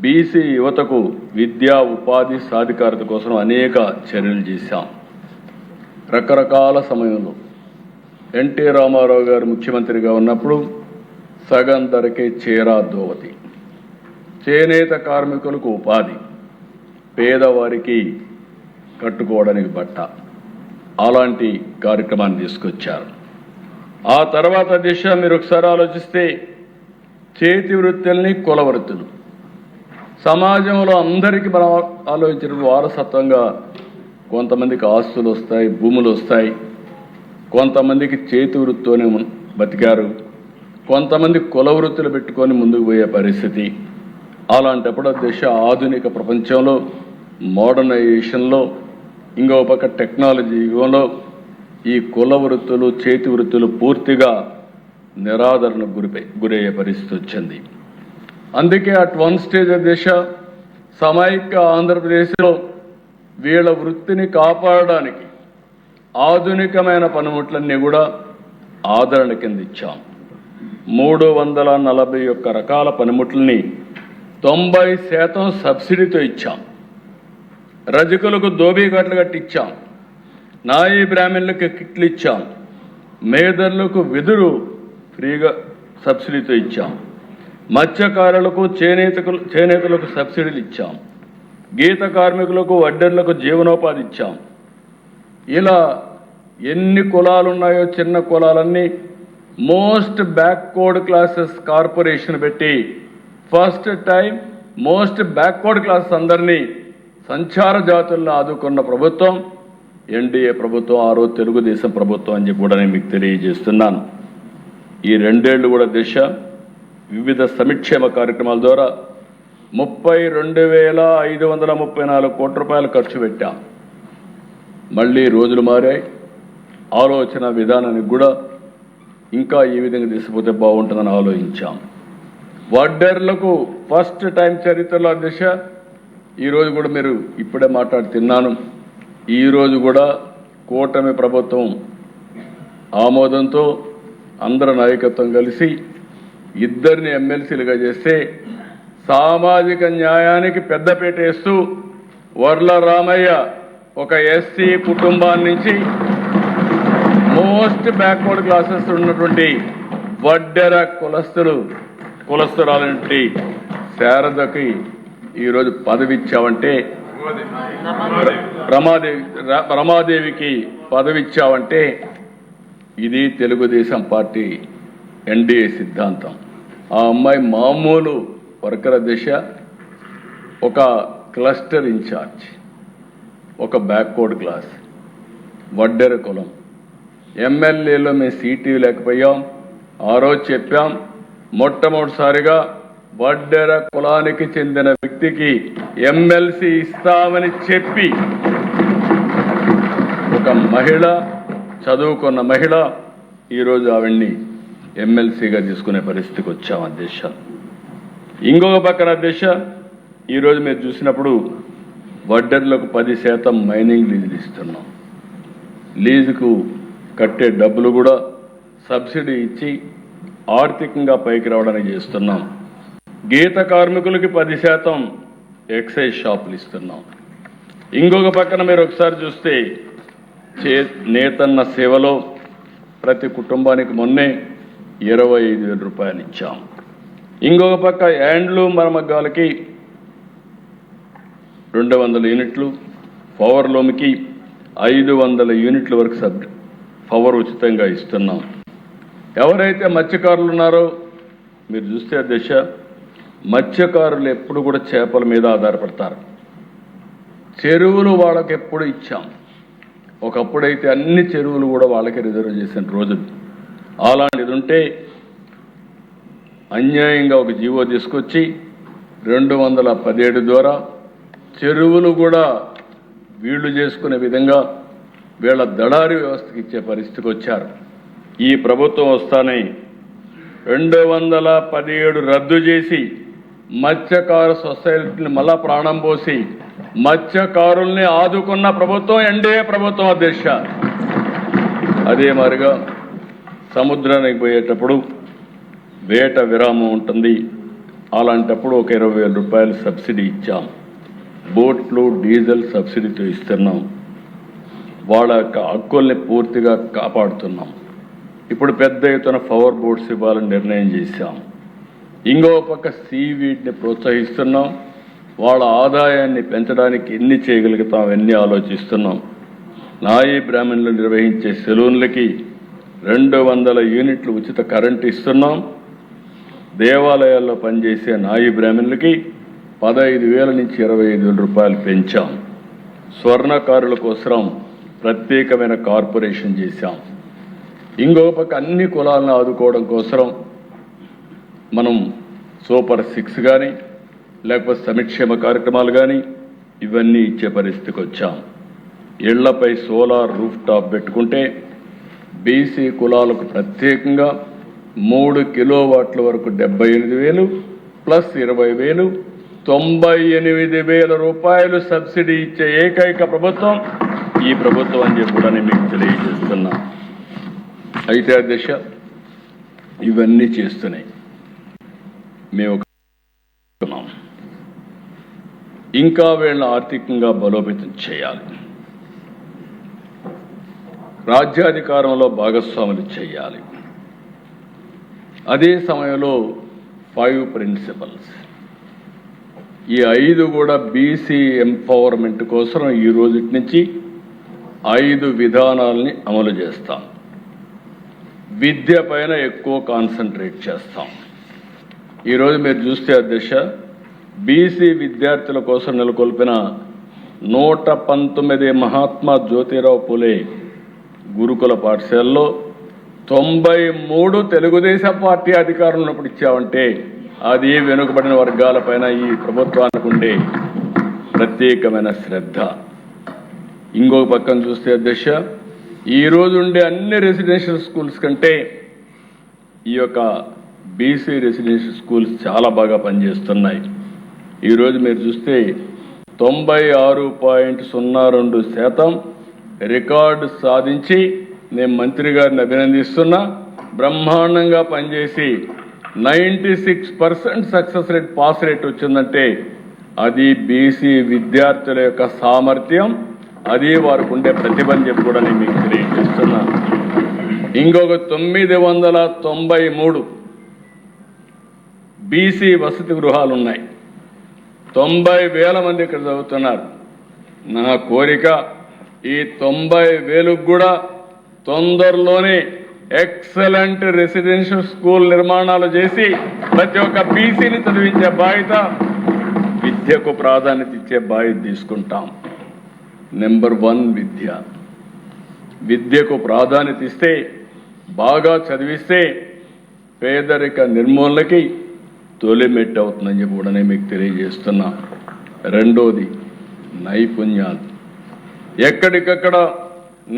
BC యువతకు విద్యా ఉపాధి సాధికారత కోసం అనేక చర్యలు చేశాం. రకరకాల సమయంలో ఎన్టీ రామారావు గారు ముఖ్యమంత్రిగా ఉన్నప్పుడు సగం ధరకే చీర దోవతి, చేనేత కార్మికులకు ఉపాధి, పేదవారికి కట్టుకోవడానికి బట్ట, అలాంటి కార్యక్రమాన్ని తీసుకొచ్చారు. ఆ తర్వాత దిశ మీరు ఒకసారి ఆలోచిస్తే చేతి వృత్తుల్ని, కుల వృత్తులు సమాజంలో అందరికీ మనం ఆలోచించిన వారసత్వంగా కొంతమందికి ఆస్తులు వస్తాయి, భూములు వస్తాయి, కొంతమందికి చేతి వృత్తితోనే బతికారు, కొంతమంది కుల వృత్తులు పెట్టుకొని ముందుకు పోయే పరిస్థితి. అలాంటప్పుడు దిశ ఆధునిక ప్రపంచంలో మోడర్నైజేషన్లో ఇంకో పక్క టెక్నాలజీ యుగంలో ఈ కుల వృత్తులు, చేతి వృత్తులు పూర్తిగా నిరాదరణకు గురయ్యే పరిస్థితి వచ్చింది. అందుకే అట్ వన్ స్టేజ్ దిశ సమైక్య ఆంధ్రప్రదేశ్లో వీళ్ళ వృత్తిని కాపాడడానికి ఆధునికమైన పనిముట్లన్నీ కూడా ఆదరణ కింద ఇచ్చాం. 341 రకాల పనిముట్లని 90% సబ్సిడీతో ఇచ్చాం. రజకులకు దోబీ కట్లు కట్టించాం, నాయీ బ్రాహ్మణులకు కిట్లు ఇచ్చాం, మేదర్లకు వెదురు ఫ్రీగా సబ్సిడీతో ఇచ్చాం, మత్స్యకారులకు చేనేతలకు సబ్సిడీలు ఇచ్చాం, గీత కార్మికులకు వడ్డర్లకు జీవనోపాధి ఇచ్చాం. ఇలా ఎన్ని కులాలు ఉన్నాయో చిన్న కులాలన్నీ మోస్ట్ బ్యాక్వర్డ్ క్లాసెస్ కార్పొరేషన్ పెట్టి first time most backward classes అందరినీ సంచార జాతులను ఆదుకున్న ప్రభుత్వం ఎన్డీఏ ప్రభుత్వం, ఆ రోజు తెలుగుదేశం ప్రభుత్వం అని చెప్పి కూడా నేను మీకు తెలియజేస్తున్నాను. ఈ 2 ఏళ్లు కూడా దిశ వివిధ సంక్షేమ కార్యక్రమాల ద్వారా 32,534 కోట్ల రూపాయలు ఖర్చు పెట్టాం. మళ్ళీ రోజులు మారాయి, ఆలోచన విధానానికి కూడా ఇంకా ఈ విధంగా తీసుకుపోతే బాగుంటుందని ఆలోచించాం. వడ్డర్లకు ఫస్ట్ టైం చరిత్రలో దిశ ఈరోజు కూడా మీరు ఇప్పుడే మాట్లాడుతున్నాను. ఈరోజు కూడా కూటమి ప్రభుత్వం ఆమోదంతో అందరి నాయకత్వం కలిసి 2 ఎమ్మెల్సీలుగా చేస్తే సామాజిక న్యాయానికి పెద్దపీట వేస్తూ వర్ల రామయ్య ఒక ఎస్సీ కుటుంబాన్ని నుంచి మోస్ట్ బ్యాక్వర్డ్ క్లాసెస్ ఉన్నటువంటి వడ్డెర కులస్తురాలంటి శారదకి ఈరోజు పదవి ఇచ్చావంటే, రమాదేవికి పదవి ఇచ్చావంటే ఇది తెలుగుదేశం పార్టీ ఎన్డీఏ సిద్ధాంతం. ఆ అమ్మాయి మామూలు వర్కర్ దిశ, ఒక క్లస్టర్ ఇన్ఛార్జ్, ఒక బ్యాక్వర్డ్ క్లాస్, వడ్డెర కులం. ఎమ్మెల్యేలో మేము సీటు లేకపోయాం. ఆ రోజు చెప్పాం, మొట్టమొదటిసారిగా వడ్డెర కులానికి చెందిన వ్యక్తికి ఎమ్మెల్సీ ఇస్తామని చెప్పి ఒక మహిళ, చదువుకున్న మహిళ, ఈరోజు ఆవిడ్ని ఎమ్మెల్సీగా తీసుకునే పరిస్థితికి వచ్చాం అధ్యక్ష. ఇంకొక పక్కన అధ్యక్ష, ఈరోజు మీరు చూసినప్పుడు వడ్డర్లకు 10% మైనింగ్ లీజులు ఇస్తున్నాం. లీజుకు కట్టే డబ్బులు కూడా సబ్సిడీ ఇచ్చి ఆర్థికంగా పైకి రావడానికి చేస్తున్నాం. గీత కార్మికులకి 10% ఎక్సైజ్ షాపులు ఇస్తున్నాం. ఇంకొక పక్కన మీరు ఒకసారి చూస్తే నేతన్న సేవలో ప్రతి కుటుంబానికి మొన్నే 25,000 రూపాయలు ఇచ్చాం. ఇంకొక పక్క హ్యాండ్లూమ్ మరమగ్గాలకి 200 యూనిట్లు, పవర్ లూమ్కి 500 యూనిట్ల వరకు పవర్ ఉచితంగా ఇస్తున్నాం. ఎవరైతే మత్స్యకారులు ఉన్నారో మీరు చూస్తే దిశ, మత్స్యకారులు ఎప్పుడు కూడా చేపల మీద ఆధారపడతారు. చెరువులు వాళ్ళకి ఎప్పుడు ఇచ్చాం. ఒకప్పుడైతే అన్ని చెరువులు కూడా వాళ్ళకి రిజర్వ్ చేసిన రోజులు. అలాంటిది ఉంటే అన్యాయంగా ఒక జీవో తీసుకొచ్చి 217 ద్వారా చెరువులు కూడా వీళ్లు చేసుకునే విధంగా వీళ్ళ దళారీ వ్యవస్థకి ఇచ్చే పరిస్థితికి వచ్చారు. ఈ ప్రభుత్వం వస్తానే 217 రద్దు చేసి మత్స్యకార సొసైటీని మళ్ళా ప్రాణం పోసి మత్స్యకారుల్ని ఆదుకున్న ప్రభుత్వం ఎన్డీఏ ప్రభుత్వం అధ్యక్ష. అదే మాదిరిగా సముద్రానికి పోయేటప్పుడు వేట విరామం ఉంటుంది, అలాంటప్పుడు ఒక 20,000 రూపాయలు సబ్సిడీ ఇచ్చాం. బోట్లు డీజిల్ సబ్సిడీతో ఇస్తున్నాం. వాళ్ళ యొక్క హక్కుల్ని పూర్తిగా కాపాడుతున్నాం. ఇప్పుడు పెద్ద ఎత్తున పవర్ బోట్స్ ఇవ్వాలని నిర్ణయం చేశాం. ఇంకో పక్క సీవీడ్ని ప్రోత్సహిస్తున్నాం. వాళ్ళ ఆదాయాన్ని పెంచడానికి ఎన్ని చేయగలుగుతాం అవన్నీ ఆలోచిస్తున్నాం. నాయీ బ్రాహ్మణులు నిర్వహించే సెలూన్లకి 200 యూనిట్లు ఉచిత కరెంటు ఇస్తున్నాం. దేవాలయాల్లో పనిచేసే నాయీ బ్రాహ్మణులకి 15,000 నుంచి 25,000 రూపాయలు పెంచాం. స్వర్ణకారుల కోసం ప్రత్యేకమైన కార్పొరేషన్ చేశాం. ఇంకో పక్క అన్ని కులాలను ఆదుకోవడం కోసం మనం సూపర్ 6 కానీ లేకపోతే సంక్షేమ కార్యక్రమాలు కానీ ఇవన్నీ ఇచ్చే పరిస్థితికి వచ్చాం. ఇళ్లపై సోలార్ రూఫ్ టాప్ పెట్టుకుంటే బీసీ కులాలకు ప్రత్యేకంగా 3 కిలోవాట్ల వరకు 78,000 ప్లస్ 20,000 98,000 రూపాయలు సబ్సిడీ ఇచ్చే ఏకైక ప్రభుత్వం ఈ ప్రభుత్వం అని చెప్పి కూడా మీకు తెలియజేస్తున్నా. అయితే అధ్యక్ష ఇవన్నీ చేస్తున్నాయి మేము ఇంకా వీళ్ళని ఆర్థికంగా బలోపేతం చేయాలి. రాజ్యాధికారంలో భాగస్వాములు చేయాలి. అదే సమయంలో 5 ప్రిన్సిపల్స్ ఈ 5 కూడా బీసీ ఎంపవర్మెంట్ కోసం ఈ రోజు నుంచి 5 విధానాలని అమలు చేస్తాం. విద్య పైన ఎక్కువ కాన్సన్ట్రేట్ చేస్తాం. ఈరోజు మీరు చూస్తే అధ్యక్ష బీసీ విద్యార్థుల కోసం నెలకొల్పిన 119 మహాత్మా జ్యోతిరావు పూలే గురుకుల పాఠశాలలో 93 తెలుగుదేశం పార్టీ అధికారంలో ఉన్నప్పుడు ఇచ్చామంటే అది వెనుకబడిన వర్గాలపైన ఈ ప్రభుత్వానికి ఉండే ప్రత్యేకమైన శ్రద్ధ. ఇంకొక పక్కన చూస్తే అధ్యక్ష ఈరోజు ఉండే అన్ని రెసిడెన్షియల్ స్కూల్స్ కంటే ఈ యొక్క బీసీ రెసిడెన్షియల్ స్కూల్స్ చాలా బాగా పనిచేస్తున్నాయి. ఈరోజు మీరు చూస్తే 96.02% రికార్డు సాధించి నేను మంత్రి గారిని అభినందిస్తున్నా. బ్రహ్మాండంగా పనిచేసి 96% సక్సెస్ రేట్ పాస్ రేట్ వచ్చిందంటే అది బీసీ విద్యార్థుల యొక్క సామర్థ్యం, అది వారికి ఉండే ప్రతిభ అని చెప్పి కూడా నేను మీకు తెలియజేస్తున్నా. ఇంకొక 993 బీసీ వసతి గృహాలు ఉన్నాయి. 90,000 మంది ఇక్కడ చదువుతున్నారు. నా కోరిక ఈ 90,000 కూడా తొందరలోనే ఎక్సలెంట్ రెసిడెన్షియల్ స్కూల్ నిర్మాణాలు చేసి ప్రతి ఒక్క బీసీని చదివించే బాధ్యత, విద్యకు ప్రాధాన్యత ఇచ్చే బాధ్యత తీసుకుంటాం. నెంబర్ 1 విద్యకు ప్రాధాన్యత ఇస్తే, బాగా చదివిస్తే పేదరిక నిర్మూలనకి తొలిమెట్టు అవుతుందని చెప్పి కూడా నేను మీకు తెలియజేస్తున్నా. రెండోది నైపుణ్యాలు. ఎక్కడికక్కడ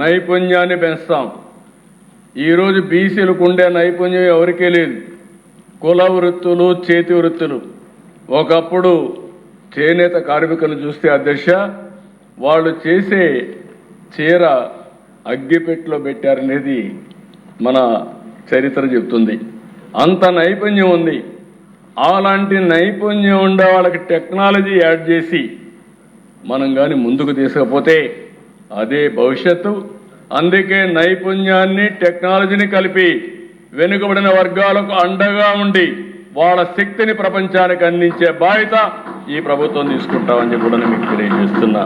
నైపుణ్యాన్ని పెంచుతాం. ఈరోజు బీసీలకు ఉండే నైపుణ్యం ఎవరికీ లేదు. కుల వృత్తులు, చేతి వృత్తులు. ఒకప్పుడు చేనేత కార్మికులను చూస్తే అధ్యక్ష వాళ్ళు చేసే చీర అగ్గిపెట్టెలో పెట్టారనేది మన చరిత్ర చెప్తుంది. అంత నైపుణ్యం ఉంది. అలాంటి నైపుణ్యం ఉండే వాళ్ళకి టెక్నాలజీ యాడ్ చేసి మనం కానీ ముందుకు తీసుకపోతే అదే భవిష్యత్తు. అందుకే నైపుణ్యాన్ని టెక్నాలజీని కలిపి వెనుకబడిన వర్గాలకు అండగా ఉండి వాళ్ళ శక్తిని ప్రపంచానికి అందించే బాధ్యత ఈ ప్రభుత్వం తీసుకుంటామని కూడా మీకు తెలియజేస్తున్నా.